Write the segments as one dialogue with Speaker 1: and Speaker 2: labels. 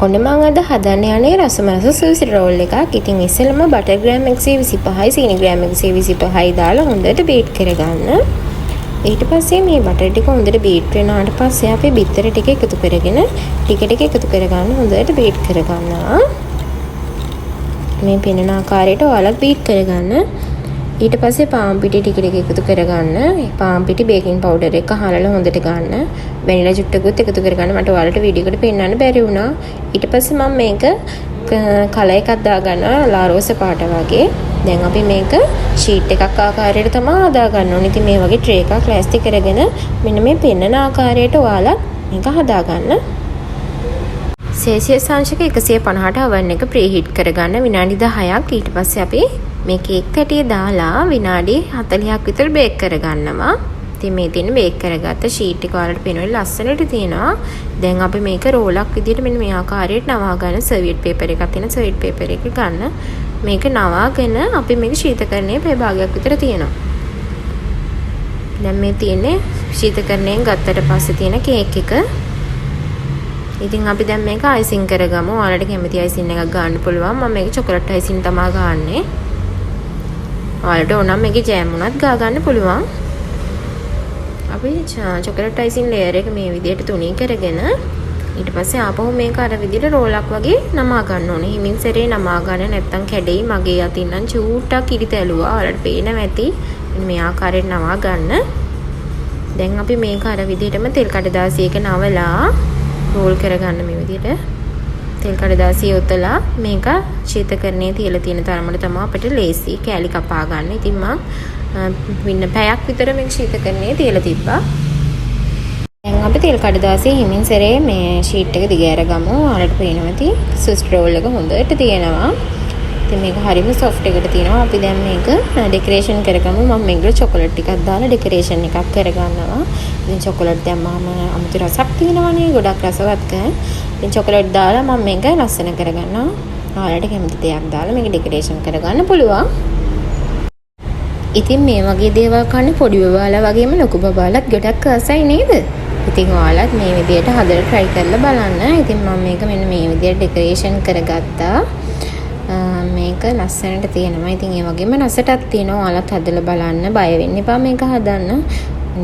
Speaker 1: ඔන්න මම අද හදන්න යන්නේ රසමස සූසි රෝල් එකක්. ඉතින් ඉස්සෙල්ලම බටර් ග්‍රෑම් 125යි සීනි ග්‍රෑම් 125යි දාලා හොඳට බීට් කරගන්න. ඊට පස්සේ මේ බටර් ටික හොඳට බීට් වෙනාට පස්සේ අපි බිත්තර ටික එකතු කරගෙන ටික එකතු කරගන්න හොඳට බීට් කරගන්නවා. මේ පෙනෙන ආකාරයට ඔයාලත් බීට් කරගන්න. ඊට පස්සේ පාන් පිටි ටික එකතු කරගන්න. පාන් පිටි බේකින් පවුඩර් එක හලලා හොඳට ගන්න. වැනිලා චුට්ටකුත් එකතු කරගන්න. මට ඔයාලට වීඩියෝ එකට පෙන්නන්න බැරි වුණා. ඊට පස්සේ මම මේක කලර් එකක් දාගන්නවා ලාරෝස පාට වගේ. දැන් අපි මේක ෂීට් එකක් ආකාරයට තමයි හදාගන්න ඕනේ. ඉතින් මේ වගේ ට්‍රේ එකක් ප්ලාස්ටික් කරගෙන මෙන්න මේ පෙන්නන ආකාරයට ඔයාලා මේක හදාගන්න. සෙල්සියස් අංශක 150ට oven එක ප්‍රීහීට් කරගන්න විනාඩි 10ක්. ඊට පස්සේ අපි මේ කේක් තැටිය දාලා විනාඩි 40ක් විතර බේක් කරගන්නවා. ඉතින් මේ තියෙන බේක් කරගත්ත ෂීට් එක වලට පේනවා ලස්සනට තියෙනවා. දැන් අපි මේක රෝලක් විදියට මෙන්න මේ ආකාරයට නවා ගන්න සර්වියට් පේපර් එකක් තියෙන සර්වියට් පේපර් එක ගන්න. මේක නවාගෙන අපි මේක ශීතකරණයේ පැය භාගයක් විතර තියෙනවා. දැන් මේ තියෙන්නේ ශීතකරණයෙන් ගත්තට පස්සේ තියෙන කේක් එක. ඉතින් අපි දැන් මේක අයිසිං කරගමු. ඔයාලට කැමති අයිසිං එකක් ගන්න පුළුවන්. මම මේක චොකලට් අයිසිං තමයි ගන්නෙ. ඔයාලට ඕන නම් මේකේ ජෑම් උනත් ගා ගන්න පුළුවන්. අපි චොකලට් අයිසිං ලේයර් එක මේ විදිහට තුනී කරගෙන ඊට පස්සේ ආපහු මේක අර විදිහට රෝලක් වගේ නමා ගන්න ඕනේ. හිමින් සැරේ නමා ගන්න නැත්තම් කැඩෙයි. මගේ අතින් නම් චූට්ටක් ඉරි තැලුවා. ඔයාලට පේනවා ඇති. මේ ආකාරයට නමා ගන්න. දැන් අපි මේක අර විදිහටම තෙල් කඩදාසියක නවලා රෝල් කරගන්න මේ විදිහට. තෙල් කඩදාසිය උතලා මේක ශීතකරණයේ තියලා තියෙන තරමට තමයි අපිට ලේසි කෑලි කපා ගන්න. ඉතින් මම පැයක් විතර මේක ශීතකරණයේ තියලා තිබ්බා. දැන් අපි තෙල් කඩදාසිය හිමින් සැරේ මේ ෂීට් එක දිග අරගමු. ඔයාලට පේනවා ඇති ස්විස් රෝල් එක හොඳට තියෙනවා. ඉතින් මේක හරිම සොෆ්ට් එකට තියෙනවා. අපි දැන් මේක ඩෙකොරේෂන් කරගමු. මම මේකට චොකලට් ටිකක් දාලා ඩෙකොරේෂන් එකක් කරගන්නවා. ඉතින් චොකලට් දැම්මම අමුතු රසක් තියෙනවනේ. ගොඩක් රසවත්. ඉතින් චොකලට් දාලා මම මේක ලස්සන කරගන්නවා. ඔයාලට කැමති දෙයක් දාලා මේක ඩෙකොරේෂන් කරගන්න පුළුවන්. ඉතින් මේ වගේ දේවල් කන්නේ පොඩි බබාලා වගේම ලොකු බබාලාත් ගොඩක් ආසයි නේද? ඉතින් ඔයාලත් මේ විදියට හදලා try කරලා බලන්න. ඉතින් මම මේක මෙන්න මේ විදියට ඩෙකොරේෂන් කරගත්තා. මේක ලස්සනට තියෙනවා. ඉතින් ඒ වගේම රසටත් තියෙනවා. ඔයාලත් හදලා බලන්න. බය වෙන්න එපා මේක හදන්න.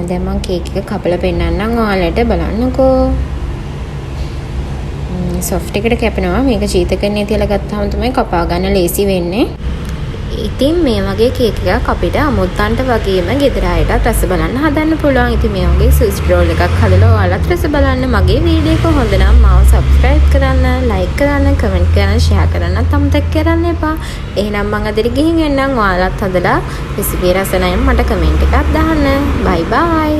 Speaker 1: දැන් මම කේක් එක කපලා පෙන්නන්නම් ඔයාලට බලන්නකෝ. සොෆ්ට් එකට කැපෙනවා. මේක ශීතකරණයේ තියලා ගත්තාම තමයි කපා ගන්න ලේසි වෙන්නේ. ඉතින් මේ වගේ කේක් එකක් අපිට අමුත්තන්ට වගේම ගෙදර අයටත් රස බලන්න හදන්න පුළුවන්. ඉතින් මේ වගේ ස්විස් රෝල් එකක් හදලා ඔයාලත් රස බලන්න. මගේ වීඩියෝ එක හොඳ නම් මාව subscribe කරන්න, like කරන්න, comment කරන්න, share කරන්නත් අමතක කරන්න එපා. එහෙනම් මම අදට ගිහින් එන්නම්. ඔයාලත් හදලා රෙසිපි රස නම් මට comment එකක් දාන්න. bye bye.